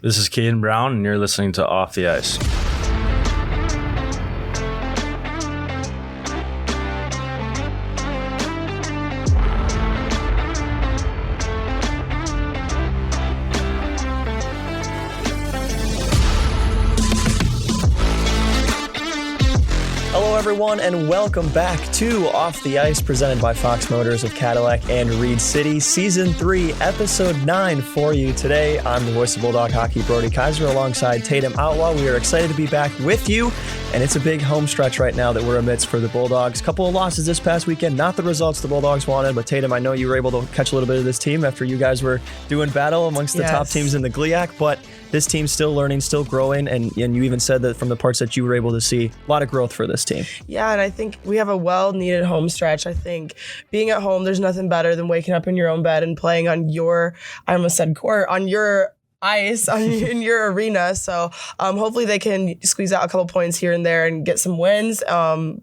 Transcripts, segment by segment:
This is Caden Brown, and you're listening to Off the Ice. Hello, everyone, and welcome back to Off the Ice, presented by Fox Motors of Cadillac and Reed City, Season 3, Episode 9 for you today. I'm the voice of Bulldog Hockey, Brody Kaiser, alongside Tatum Outlaw. We are excited to be back with you, and it's a big home stretch right now that we're amidst for the Bulldogs. Couple of losses this past weekend, not the results the Bulldogs wanted, but Tatum, I know you were able to catch a little bit of this team after you guys were doing battle amongst the top teams in the GLIAC, but this team's still learning, still growing, and you even said that from the parts that you were able to see, a lot of growth for this team. Yeah, and I think we have a well-needed home stretch. I think being at home, there's nothing better than waking up in your own bed and playing on your, I almost said court, on your ice, in your arena. So hopefully they can squeeze out a couple points here and there and get some wins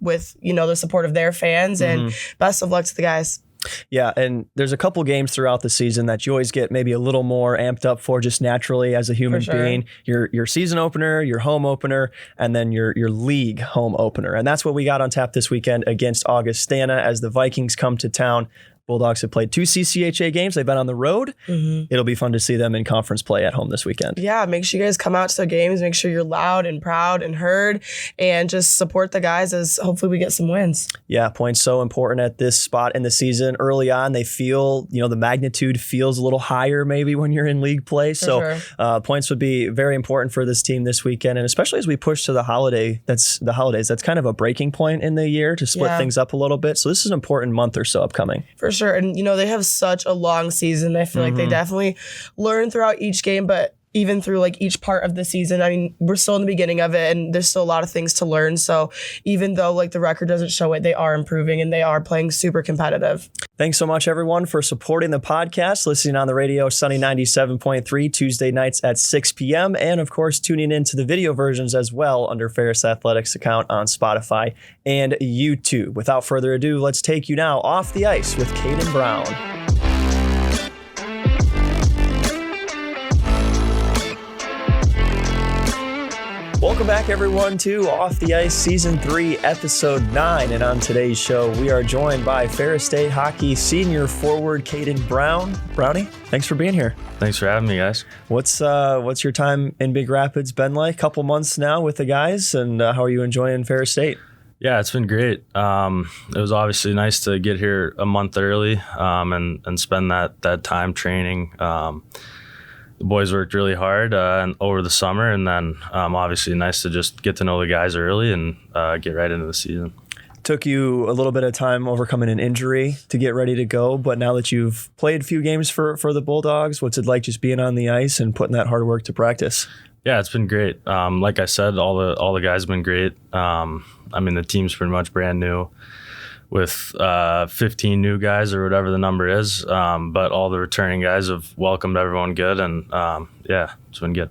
with, the support of their fans. And best of luck to the guys. Yeah, and there's a couple games throughout the season that you always get maybe a little more amped up for just naturally as a human being. Your season opener, your home opener, and then your league home opener. And that's what we got on tap this weekend against Augustana as the Vikings come to town. Bulldogs have played 2 CCHA games. They've been on the road. It'll be fun to see them in conference play at home this weekend. Yeah, make sure you guys come out to the games. Make sure you're loud and proud and heard, and just support the guys as hopefully we get some wins. Yeah, points so important at this spot in the season. Early on, they feel, the magnitude feels a little higher maybe when you're in league play. Points would be very important for this team this weekend, and especially as we push to the holidays. That's kind of a breaking point in the year to split things up a little bit. So this is an important month or so upcoming. For sure. And, they have such a long season. I feel like they definitely learn throughout each game, but even through each part of the season, I mean, we're still in the beginning of it and there's still a lot of things to learn. So even though the record doesn't show it, they are improving and they are playing super competitive. Thanks so much, everyone, for supporting the podcast, listening on the radio, Sunny 97.3, Tuesday nights at 6 p.m. And of course, tuning into the video versions as well under Ferris Athletics account on Spotify and YouTube. Without further ado, let's take you now off the ice with Caden Brown. Welcome back, everyone, to Off the Ice Season 3, Episode 9. And on today's show, we are joined by Ferris State Hockey senior forward Caden Brown. Brownie, thanks for being here. Thanks for having me, guys. What's your time in Big Rapids been like? Couple months now with the guys, and how are you enjoying Ferris State? Yeah, it's been great. It was obviously nice to get here a month early and spend that time training. The boys worked really hard over the summer, and then obviously nice to just get to know the guys early and get right into the season. Took you a little bit of time overcoming an injury to get ready to go, but now that you've played a few games for the Bulldogs, what's it like just being on the ice and putting that hard work to practice? Yeah, it's been great. Like I said, all the guys have been great. The team's pretty much brand new with 15 new guys or whatever the number is. But all the returning guys have welcomed everyone good, and it's been good.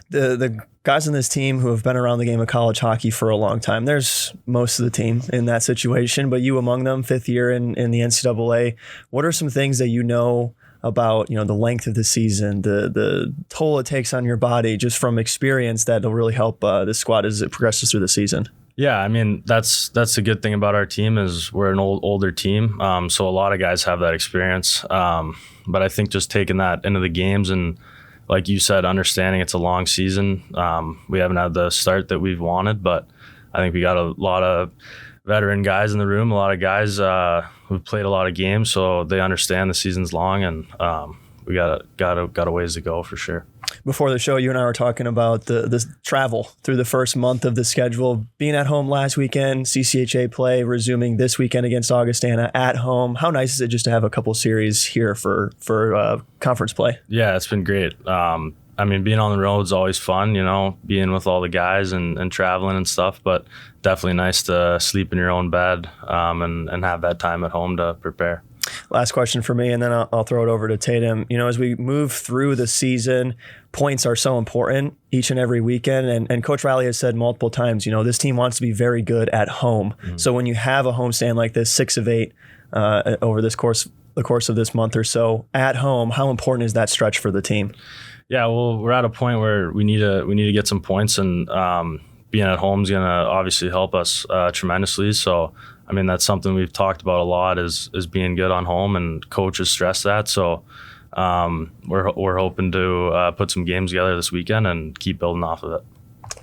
The guys on this team who have been around the game of college hockey for a long time, there's most of the team in that situation, but you among them, 5th year in the NCAA. What are some things that you know about the length of the season, the toll it takes on your body just from experience that'll really help this squad as it progresses through the season? Yeah, that's the good thing about our team is we're an older team, so a lot of guys have that experience. But I think just taking that into the games and, like you said, understanding it's a long season. We haven't had the start that we've wanted, but I think we got a lot of veteran guys in the room, a lot of guys who've played a lot of games, so they understand the season's long, and we got a ways to go for sure. Before the show, you and I were talking about the travel through the first month of the schedule. Being at home last weekend, CCHA play resuming this weekend against Augustana at home. How nice is it just to have a couple series here for conference play? Yeah, it's been great. Being on the road is always fun, being with all the guys and traveling and stuff, but definitely nice to sleep in your own bed and have that time at home to prepare. Last question for me, and then I'll throw it over to Tatum. As we move through the season, points are so important each and every weekend. And Coach Riley has said multiple times, this team wants to be very good at home. Mm-hmm. So when you have a homestand like this, 6 of 8 over the course of this month or so at home, how important is that stretch for the team? Yeah, well, we're at a point where we need to get some points, and being at home is going to obviously help us tremendously. So, I mean, that's something we've talked about a lot is being good on home, and coaches stress that. So, we're hoping to put some games together this weekend and keep building off of it.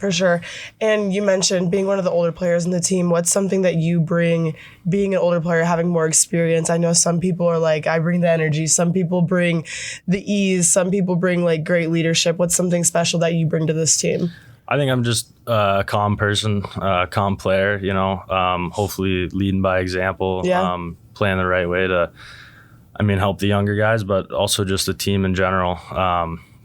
For sure. And you mentioned being one of the older players in the team. What's something that you bring, being an older player, having more experience? I know some people are like, I bring the energy. Some people bring the ease. Some people bring like great leadership. What's something special that you bring to this team? I think I'm just a calm person, a calm player, you know, hopefully leading by example, playing the right way to, help the younger guys, but also just the team in general.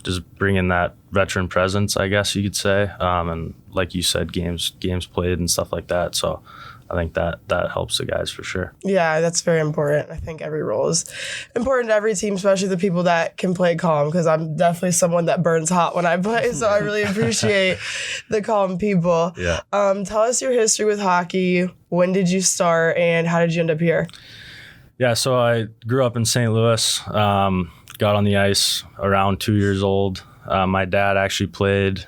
Just bringing that veteran presence, I guess you could say. And like you said, games played and stuff like that. So I think that helps the guys for sure. Yeah, that's very important. I think every role is important to every team, especially the people that can play calm, because I'm definitely someone that burns hot when I play. So I really appreciate the calm people. Yeah. Tell us your history with hockey. When did you start and how did you end up here? Yeah, so I grew up in St. Louis. Got on the ice around 2 years old. My dad actually played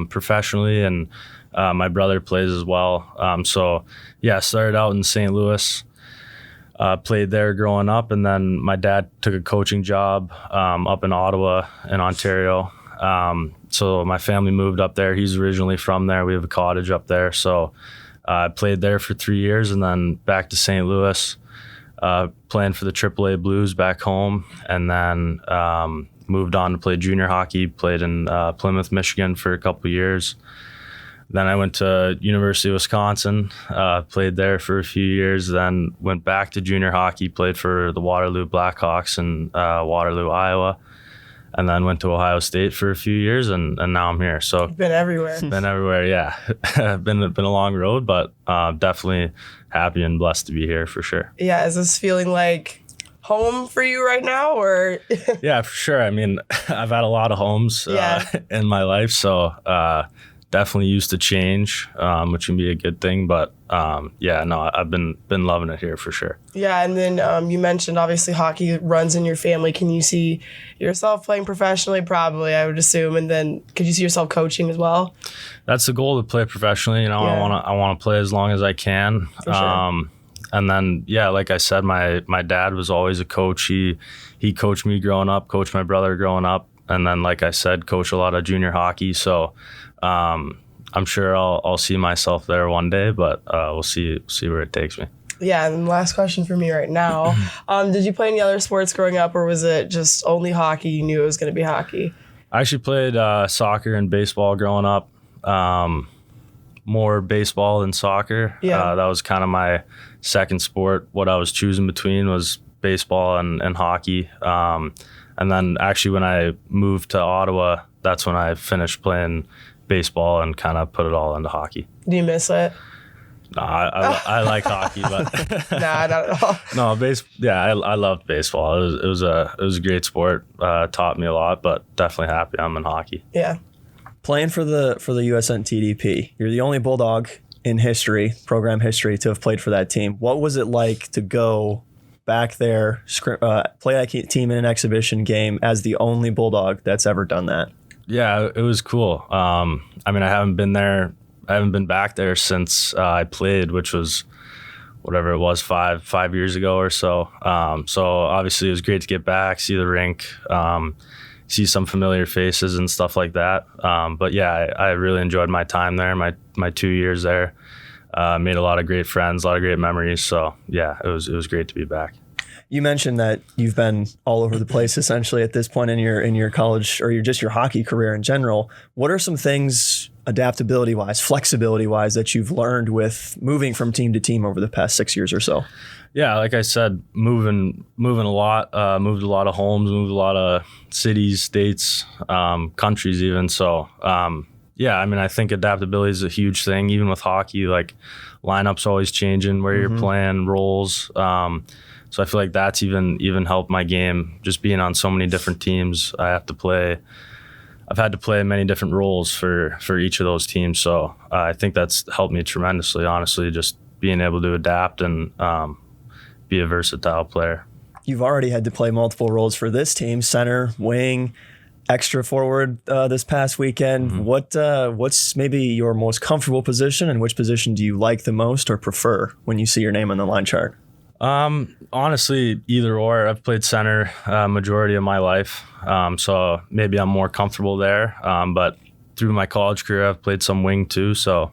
professionally, and my brother plays as well. Started out in St. Louis, played there growing up, and then my dad took a coaching job up in Ottawa in Ontario. So my family moved up there. He's originally from there. We have a cottage up there. So I played there for 3 years, and then back to St. Louis. Playing for the AAA Blues back home, and then moved on to play junior hockey, played in Plymouth, Michigan for a couple years. Then I went to University of Wisconsin, played there for a few years, then went back to junior hockey, played for the Waterloo Blackhawks in Waterloo, Iowa, and then went to Ohio State for a few years, and now I'm here. So been everywhere. Been everywhere, yeah. been a long road, but definitely happy and blessed to be here for sure. Yeah, is this feeling like home for you right now, or? Yeah, for sure. I've had a lot of homes in my life, so definitely used to change, which can be a good thing. But I've been loving it here for sure. Yeah, and then you mentioned obviously hockey runs in your family. Can you see yourself playing professionally? Probably, I would assume. And then could you see yourself coaching as well? That's the goal, to play professionally. You know, I want to play as long as I can. For sure. And then, like I said, my dad was always a coach. He coached me growing up, coached my brother growing up, and then, like I said, coached a lot of junior hockey. So I'm sure I'll see myself there one day, but we'll see where it takes me. Yeah, and last question for me right now. Did you play any other sports growing up, or was it just only hockey? You knew it was going to be hockey? I actually played soccer and baseball growing up. More baseball than soccer. Yeah. That was kind of my second sport. What I was choosing between was baseball and hockey. And then actually when I moved to Ottawa, that's when I finished playing baseball and kind of put it all into hockey. Do you miss it? No, I like hockey, but nah, not at all. No, I loved baseball. It was a great sport. Taught me a lot, but definitely happy I'm in hockey. Yeah. Playing for the USNTDP, you're the only Bulldog in program history, to have played for that team. What was it like to go back there, play that team in an exhibition game as the only Bulldog that's ever done that? Yeah, it was cool. I haven't been back there since I played, which was whatever it was, five years ago or so. So obviously it was great to get back, see the rink, see some familiar faces and stuff like that. But yeah, I really enjoyed my time there, my 2 years there. Made a lot of great friends, a lot of great memories. So yeah, it was great to be back. You mentioned that you've been all over the place essentially at this point in your college, or your hockey career in general. What are some things, adaptability wise, flexibility wise, that you've learned with moving from team to team over the past 6 years or so? Yeah, like I said, moving a lot, moved a lot of homes, moved a lot of cities, states, countries even. So I think adaptability is a huge thing, even with hockey. Like lineups always changing, where you're playing, roles. So I feel like that's even helped my game. Just being on so many different teams, I've had to play many different roles for each of those teams. So I think that's helped me tremendously, honestly, just being able to adapt and be a versatile player. You've already had to play multiple roles for this team, center, wing. extra forward this past weekend. What's maybe your most comfortable position, and which position do you like the most or prefer when you see your name on the line chart? Honestly, either or. I've played center majority of my life, so maybe I'm more comfortable there. But through my college career, I've played some wing too. So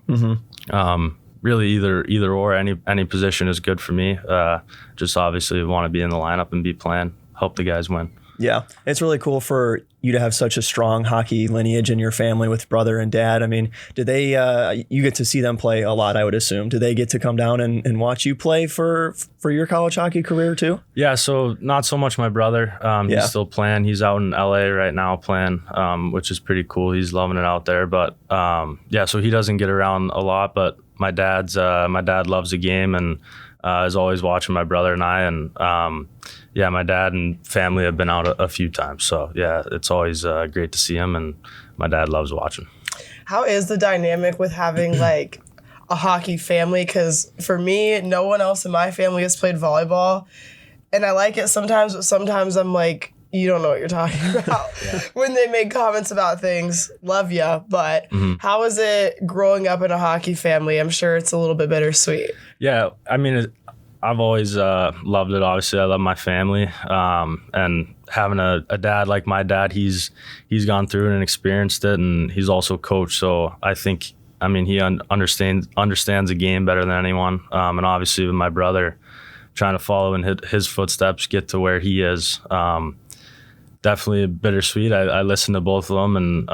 really either or. Any position is good for me. Just obviously want to be in the lineup and be playing, help the guys win. Yeah, it's really cool for you to have such a strong hockey lineage in your family with brother and dad. I mean, do they? You get to see them play a lot, I would assume. Do they get to come down and watch you play for your college hockey career too? Yeah, so not so much my brother. He's still playing. He's out in LA right now playing, which is pretty cool. He's loving it out there. But so he doesn't get around a lot. But my dad loves the game and is always watching my brother and I. And my dad and family have been out a few times. So yeah, it's always great to see him, and my dad loves watching. How is the dynamic with having like a hockey family? Because for me, no one else in my family has played volleyball, and I like it sometimes, but sometimes I'm like, you don't know what you're talking about when they make comments about things. Love ya, but how is it growing up in a hockey family? I'm sure it's a little bit bittersweet. Yeah, I mean, I've always loved it. Obviously, I love my family, and having a dad like my dad, he's gone through it and experienced it, and he's also coached. So I think, I mean, he understands the game better than anyone. And obviously, with my brother, trying to follow in his footsteps, get to where he is. Definitely bittersweet. I listen to both of them and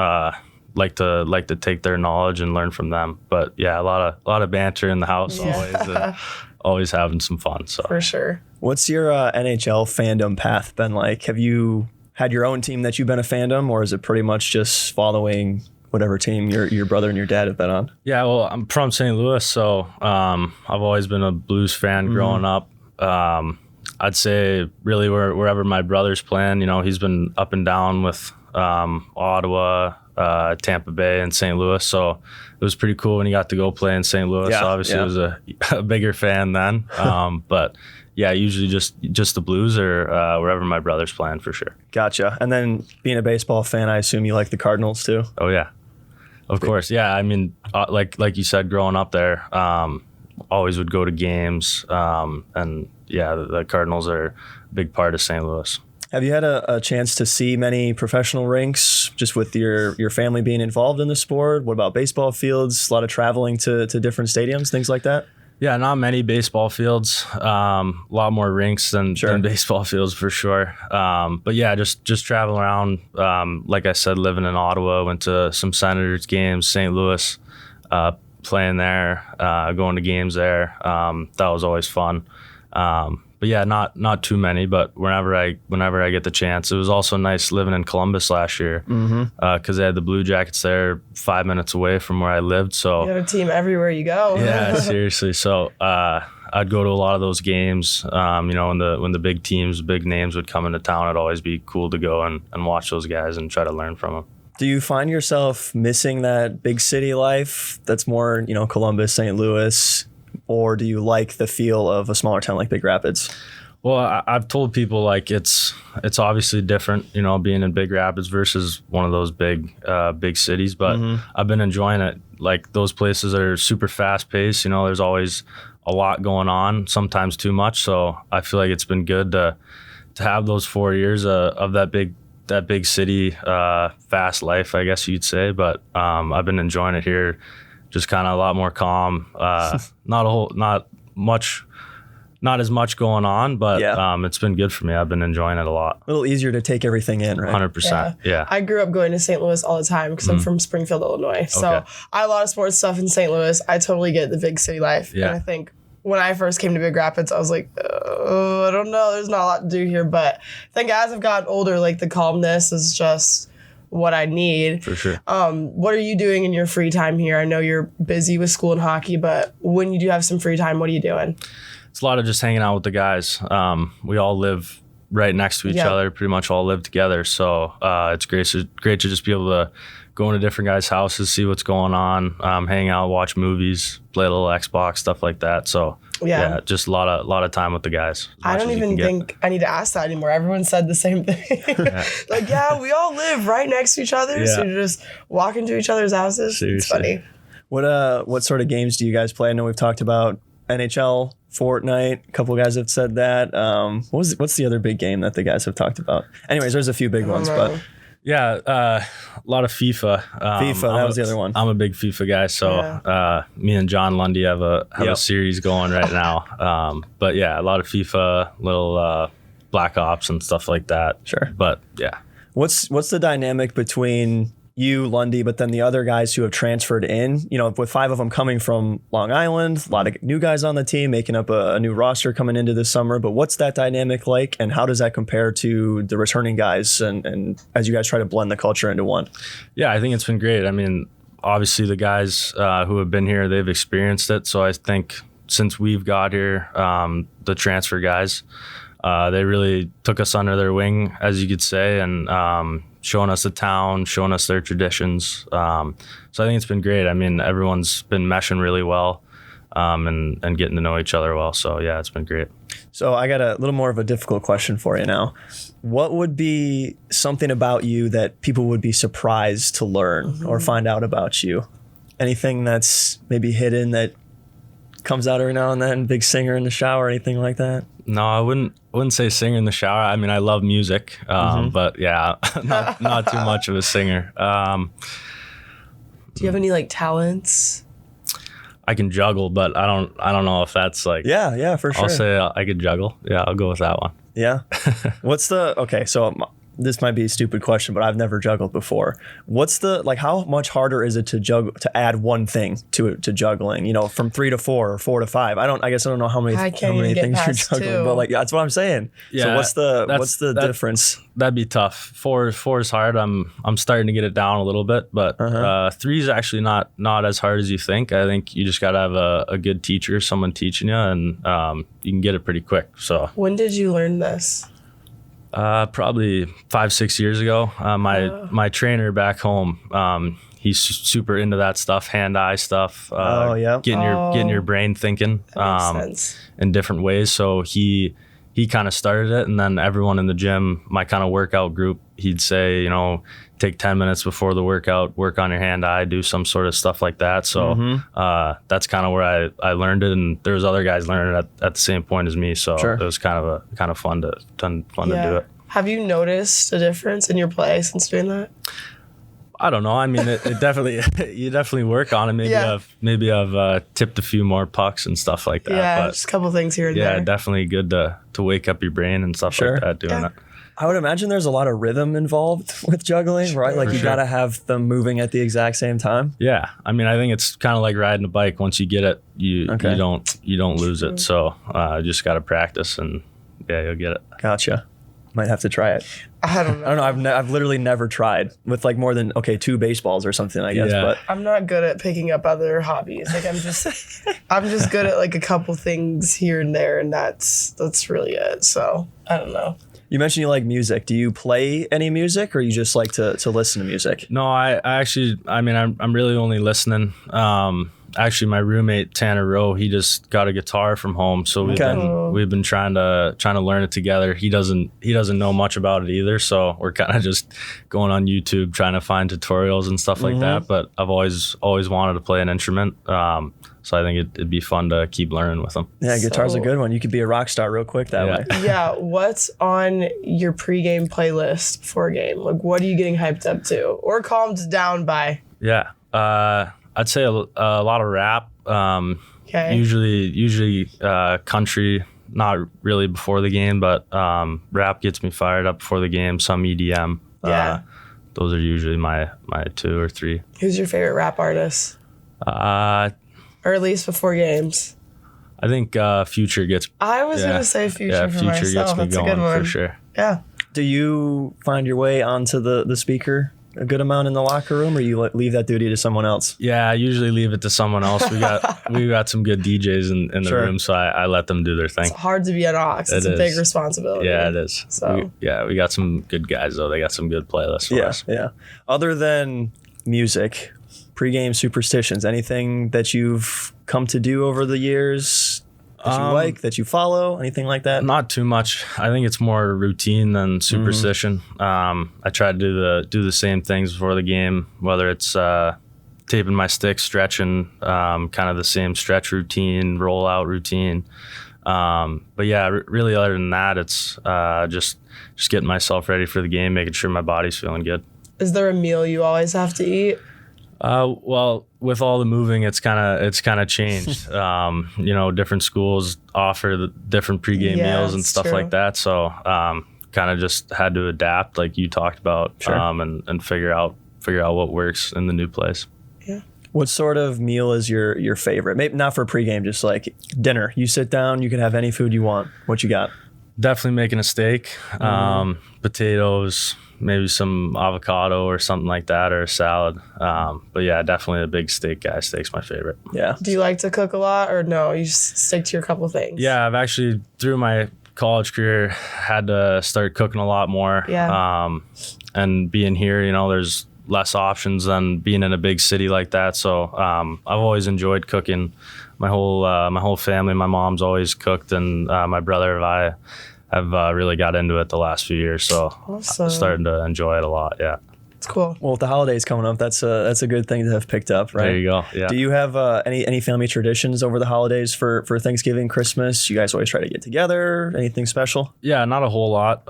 like to take their knowledge and learn from them. But yeah, a lot of banter in the house always. Always having some fun. So for sure. What's your NHL fandom path been like? Have you had your own team that you've been a fandom, or is it pretty much just following whatever team your brother and your dad have been on? Yeah, well, I'm from St. Louis, so I've always been a Blues fan growing up. I'd say really wherever my brother's playing, he's been up and down with Ottawa, Tampa Bay, and St. Louis. So it was pretty cool when he got to go play in St. Louis. Yeah, obviously, I was a bigger fan then. But yeah, usually just the Blues or wherever my brother's playing for sure. Gotcha. And then being a baseball fan, I assume you like the Cardinals too? Oh yeah, of course. Yeah, I mean, like you said, growing up there, always would go to games, and yeah, the Cardinals are a big part of St. Louis. Have you had a chance to see many professional rinks just with your family being involved in the sport? What about baseball fields? A lot of traveling to different stadiums, things like that? Yeah, not many baseball fields. A lot more rinks than baseball fields for sure. But yeah, just traveling around. Like I said, living in Ottawa, went to some Senators games, St. Louis, playing there, going to games there. That was always fun. But yeah, not too many, but whenever I get the chance. It was also nice living in Columbus last year because they had the Blue Jackets there 5 minutes away from where I lived. So you have a team everywhere you go. Yeah, seriously. So I'd go to a lot of those games. When the big teams, big names would come into town, it'd always be cool to go and watch those guys and try to learn from them. Do you find yourself missing that big city life that's more, Columbus, St. Louis? Or do you like the feel of a smaller town like Big Rapids? Well, I've told people like it's obviously different, being in Big Rapids versus one of those big cities. But I've been enjoying it. Like those places are super fast paced. There's always a lot going on, sometimes too much. So I feel like it's been good to have those 4 years of that big city fast life, I guess you'd say. But I've been enjoying it here. Just kind of a lot more calm, not as much going on, but it's been good for me. I've been enjoying it a lot. A little easier to take everything in, right? 100%. Yeah. I grew up going to St. Louis all the time because I'm from Springfield, Illinois. So I have a lot of sports stuff in St. Louis. I totally get the big city life. Yeah. And I think when I first came to Big Rapids, I was like, I don't know. There's not a lot to do here. But I think as I've gotten older, like the calmness is just what I need. For sure. What are you doing in your free time here? I know you're busy with school and hockey, but when you do have some free time, what are you doing? It's a lot of just hanging out with the guys. We all live right next to each other, pretty much all live together. So it's great to just be able to going to different guys' houses, see what's going on, hang out, watch movies, play a little Xbox, stuff like that. So yeah, just a lot of time with the guys. I don't even think I need to ask that anymore. Everyone said the same thing. Like, yeah, we all live right next to each other, so you just walk into each other's houses. Seriously. It's funny. What sort of games do you guys play? I know we've talked about NHL, Fortnite. A couple of guys have said that. What's the other big game that the guys have talked about? Anyways, there's a few big ones, but yeah, a lot of FIFA. That was the other one. I'm a big FIFA guy, so me and John Lundy have a series going right now. But yeah, a lot of FIFA, little Black Ops and stuff like that. Sure. But yeah, what's the dynamic between you, Lundy, but then the other guys who have transferred in, with 5 of them coming from Long Island, a lot of new guys on the team making up a new roster coming into this summer. But what's that dynamic like, and how does that compare to the returning guys and as you guys try to blend the culture into one? Yeah, I think it's been great. I mean, obviously the guys who have been here, they've experienced it. So I think since we've got here, the transfer guys, they really took us under their wing, as you could say, and showing us the town, showing us their traditions. So I think it's been great. I mean, everyone's been meshing really well and getting to know each other well. So yeah, it's been great. So I got a little more of a difficult question for you now. What would be something about you that people would be surprised to learn or find out about you? Anything that's maybe hidden that comes out every now and then? Big singer in the shower, anything like that? No, I wouldn't say singer in the shower. I mean, I love music, but yeah, not too much of a singer. Do you have any like talents? I can juggle, but I don't know if that's like. Yeah, for sure. I'll say I could juggle. Yeah, I'll go with that one. Yeah. So this might be a stupid question, but I've never juggled before. How much harder is it to juggle, to add one thing to juggling, from 3 to 4 or 4 to 5? I guess I don't know how many things you're juggling, but that's what I'm saying. Yeah. So what's the difference? That'd be tough. Four is hard. I'm starting to get it down a little bit, but 3 is actually not as hard as you think. I think you just got to have a good teacher, someone teaching you, and you can get it pretty quick. So when did you learn this? Probably 5-6 years ago. My trainer back home, he's super into that stuff, hand-eye stuff. Getting your brain thinking in different ways. So he kind of started it, and then everyone in the gym, my kind of workout group, he'd say, take 10 minutes before the workout, work on your hand-eye, do some sort of stuff like that. So that's kind of where I learned it, and there was other guys learning it at the same point as me. So it was kind of fun to do it. Have you noticed a difference in your play since doing that? I don't know. I mean, it definitely you definitely work on it. Maybe I've tipped a few more pucks and stuff like that. Yeah, just a couple things here and there. Yeah, definitely good to wake up your brain and stuff like that doing it. I would imagine there's a lot of rhythm involved with juggling, right? Like you got to have them moving at the exact same time. Yeah, I mean, I think it's kind of like riding a bike. Once you get it, you don't lose it. So just got to practice, and you'll get it. Gotcha. Might have to try it. I don't know. I've literally never tried with like more than 2 baseballs or something, I guess. Yeah. But I'm not good at picking up other hobbies. Like I'm just good at like a couple things here and there, and that's really it. So I don't know. You mentioned you like music. Do you play any music, or you just like to listen to music? No, I'm really only listening. Actually, my roommate Tanner Rowe, he just got a guitar from home, so we've been trying to learn it together. He doesn't know much about it either, so we're kind of just going on YouTube trying to find tutorials and stuff like that. But I've always wanted to play an instrument, so I think it'd be fun to keep learning with them. Yeah, guitar's a good one. You could be a rock star real quick that way. Yeah. What's on your pregame playlist before a game? Like, what are you getting hyped up to or calmed down by? Yeah. I'd say a lot of rap. Usually country, not really before the game, but rap gets me fired up before the game. Some EDM. Those are usually my 2 or 3. Who's your favorite rap artist? Or at least before games. I think Future gets. I was gonna say Future for Future myself. Gets me That's going a good one for sure. Yeah. Do you find your way onto the speaker a good amount in the locker room, or you leave that duty to someone else? Yeah, I usually leave it to someone else. We got some good DJs in the room, so I let them do their thing. It's hard to be an aux. It's a big responsibility. Yeah, it is. So we got some good guys though. They got some good playlists for us. Yeah. Other than music, pregame superstitions, anything that you've come to do over the years that you like, that you follow, anything like that? Not too much. I think it's more routine than superstition. I try to do the same things before the game, whether it's taping my stick, stretching, kind of the same stretch routine, rollout routine. But yeah, really other than that, it's just getting myself ready for the game, making sure my body's feeling good. Is there a meal you always have to eat? Well, with all the moving, it's kind of changed. Different schools offer the different pregame meals and stuff like that. So kind of just had to adapt, like you talked about, and figure out what works in the new place. Yeah. What sort of meal is your favorite? Maybe not for pregame, just like dinner. You sit down, you can have any food you want. What you got? Definitely making a steak, potatoes, maybe some avocado or something like that, or a salad. But yeah, definitely a big steak guy. Steak's my favorite. Yeah. Do you like to cook a lot, or no? You just stick to your couple things? Yeah, I've actually, through my college career, had to start cooking a lot more. Yeah. And being here, there's less options than being in a big city like that. So I've always enjoyed cooking. My whole family, my mom's always cooked, and my brother and I have really got into it the last few years. So awesome. I'm starting to enjoy it a lot. Yeah. It's cool. Well, with the holidays coming up, that's a good thing to have picked up, right? There you go. Yeah. Do you have any family traditions over the holidays for Thanksgiving, Christmas? You guys always try to get together? Anything special? Yeah, not a whole lot.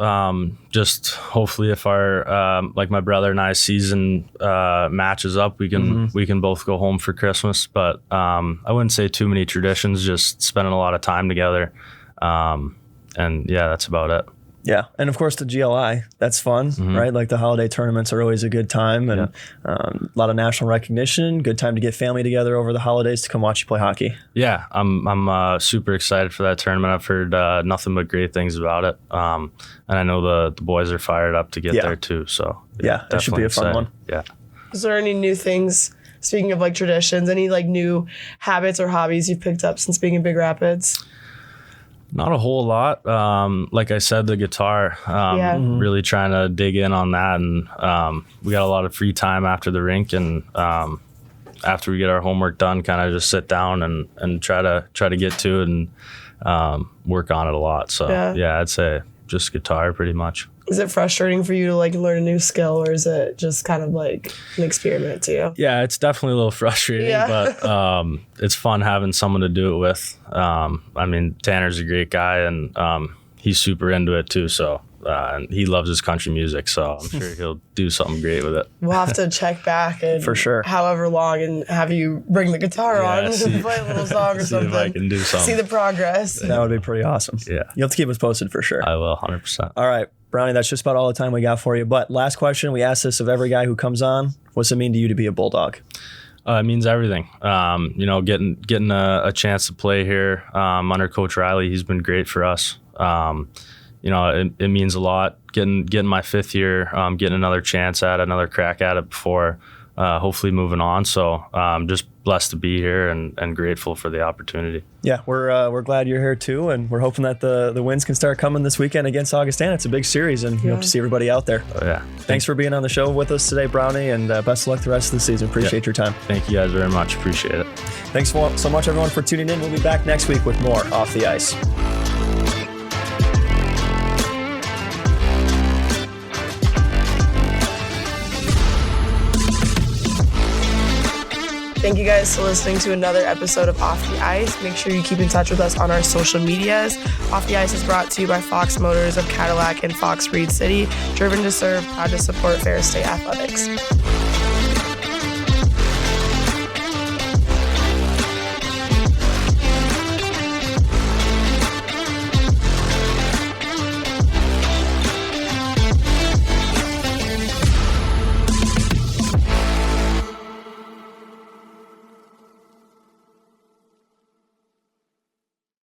Just hopefully, if our like my brother and I's season matches up, we can both go home for Christmas. But I wouldn't say too many traditions. Just spending a lot of time together, and yeah, that's about it. Yeah, and of course the GLI, that's fun, right? Like the holiday tournaments are always a good time, and a lot of national recognition. Good time to get family together over the holidays to come watch you play hockey. Yeah, I'm super excited for that tournament. I've heard nothing but great things about it, and I know the boys are fired up to get there too. So yeah, it should be a fun one. Yeah. Is there any new things? Speaking of like traditions, any like new habits or hobbies you've picked up since being in Big Rapids? Not a whole lot. Like I said, the guitar, really trying to dig in on that. And we got a lot of free time after the rink. And after we get our homework done, kind of just sit down and try to get to it and work on it a lot. So yeah, I'd say just guitar pretty much. Is it frustrating for you to like learn a new skill, or is it just kind of like an experiment to you? Yeah, it's definitely a little frustrating, but it's fun having someone to do it with. I mean, Tanner's a great guy, and he's super into it too. So and he loves his country music, so I'm sure he'll do something great with it. We'll have to check back and for sure, however long, and have you bring the guitar on and play a little song or something. See if I can do something. See the progress. That would be pretty awesome. Yeah, you'll have to keep us posted for sure. I will, 100%. All right, Brownie, that's just about all the time we got for you. But last question, we ask this of every guy who comes on. What's it mean to you to be a Bulldog? It means everything. Getting a chance to play here under Coach Riley, he's been great for us. It means a lot. Getting my fifth year, getting another chance at another crack at it before hopefully moving on. So just blessed to be here and grateful for the opportunity. Yeah, we're glad you're here too, and we're hoping that the wins can start coming this weekend against Augustana. It's a big series, and we hope to see everybody out there. Oh, yeah. Thanks for being on the show with us today, Brownie, and best of luck the rest of the season. Appreciate your time. Thank you guys very much. Appreciate it. Thanks so much, everyone, for tuning in. We'll be back next week with more Off the Ice. Thank you guys for listening to another episode of Off the Ice. Make sure you keep in touch with us on our social medias. Off the Ice is brought to you by Fox Motors of Cadillac and Fox Reed City. Driven to serve, proud to support Ferris State Athletics.